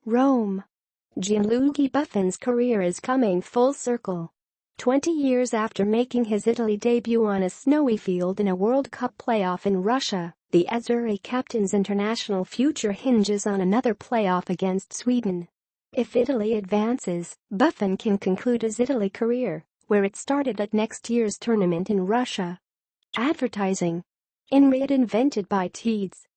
Rome. Gianluigi Buffon's career is coming full circle. 20 years after making his Italy debut on a snowy field in a World Cup playoff in Russia, the Azzurri captain's international future hinges on another playoff against Sweden. If Italy advances, Buffon can conclude his Italy career, where it started at next year's tournament in Russia. Advertising. inRead invented by Teads.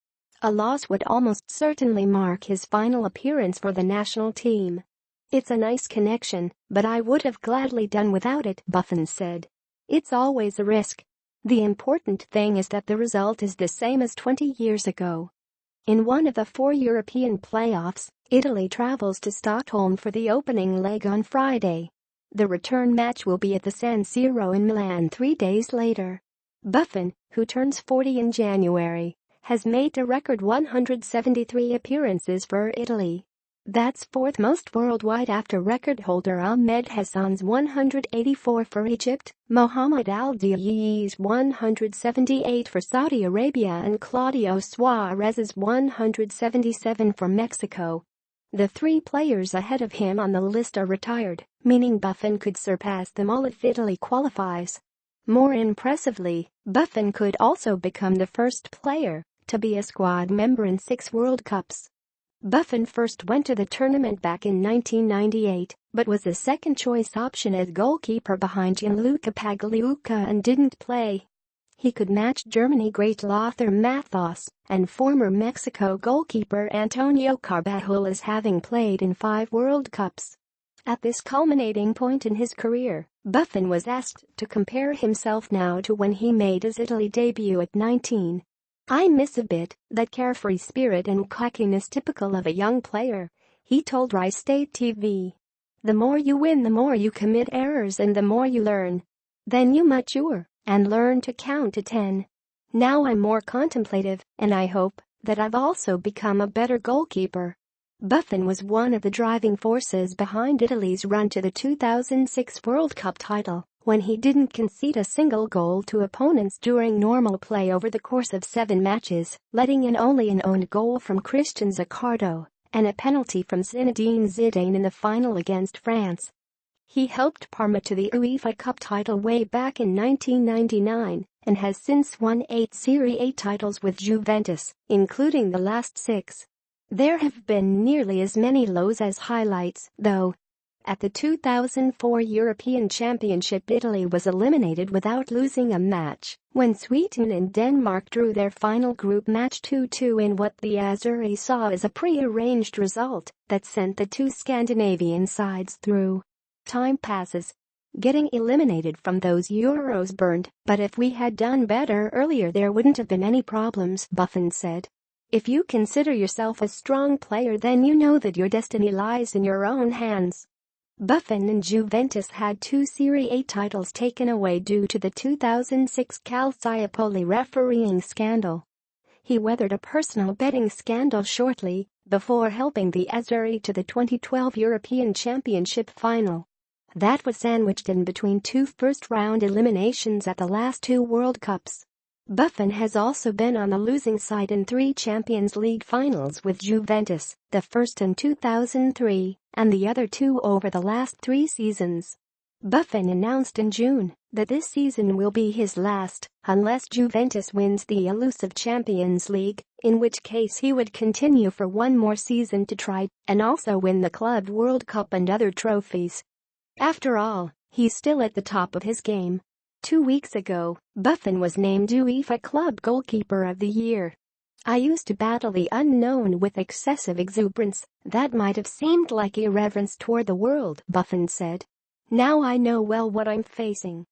A loss would almost certainly mark his final appearance for the national team. "It's a nice connection, but I would have gladly done without it," Buffon said. "It's always a risk. The important thing is that the result is the same as 20 years ago." In one of the 4 European playoffs, Italy travels to Stockholm for the opening leg on Friday. The return match will be at the San Siro in Milan 3 days later. Buffon, who turns 40 in January, has made a record 173 appearances for Italy. That's fourth most worldwide after record holder Ahmed Hassan's 184 for Egypt, Mohamed al-Deayea's 178 for Saudi Arabia and Claudio Suarez's 177 for Mexico. The 3 players ahead of him on the list are retired, meaning Buffon could surpass them all if Italy qualifies. More impressively, Buffon could also become the first player to be a squad member in 6 World Cups. Buffon first went to the tournament back in 1998, but was a second-choice option as goalkeeper behind Gianluca Pagliuca and didn't play. He could match Germany great Lothar Matthäus and former Mexico goalkeeper Antonio Carbajal as having played in 5 World Cups. At this culminating point in his career, Buffon was asked to compare himself now to when he made his Italy debut at 19. "I miss a bit that carefree spirit and cockiness typical of a young player," he told Rai State TV. "The more you win, the more you commit errors and the more you learn. Then you mature and learn to count to 10. Now I'm more contemplative and I hope that I've also become a better goalkeeper." Buffon was one of the driving forces behind Italy's run to the 2006 World Cup title, when he didn't concede a single goal to opponents during normal play over the course of 7 matches, letting in only an own goal from Christian Zaccardo and a penalty from Zinedine Zidane in the final against France. He helped Parma to the UEFA Cup title way back in 1999 and has since won 8 Serie A titles with Juventus, including the last 6. There have been nearly as many lows as highlights, though. At the 2004 European Championship, Italy was eliminated without losing a match when Sweden and Denmark drew their final group match 2-2 in what the Azzurri saw as a pre-arranged result that sent the 2 Scandinavian sides through. Time passes. Getting eliminated from those Euros burned, but if we had done better earlier there wouldn't have been any problems, Buffon said. "If you consider yourself a strong player, then you know that your destiny lies in your own hands." Buffon and Juventus had 2 Serie A titles taken away due to the 2006 Calciopoli refereeing scandal. He weathered a personal betting scandal shortly before helping the Azzurri to the 2012 European Championship final. That was sandwiched in between 2 first-round eliminations at the last 2 World Cups. Buffon has also been on the losing side in 3 Champions League finals with Juventus, the first in 2003 and the other 2 over the last 3 seasons. Buffon announced in June that this season will be his last, unless Juventus wins the elusive Champions League, in which case he would continue for 1 more season to try and also win the Club World Cup and other trophies. After all, he's still at the top of his game. 2 weeks ago, Buffon was named UEFA Club Goalkeeper of the Year. "I used to battle the unknown with excessive exuberance that might have seemed like irreverence toward the world," Buffon said. "Now I know well what I'm facing."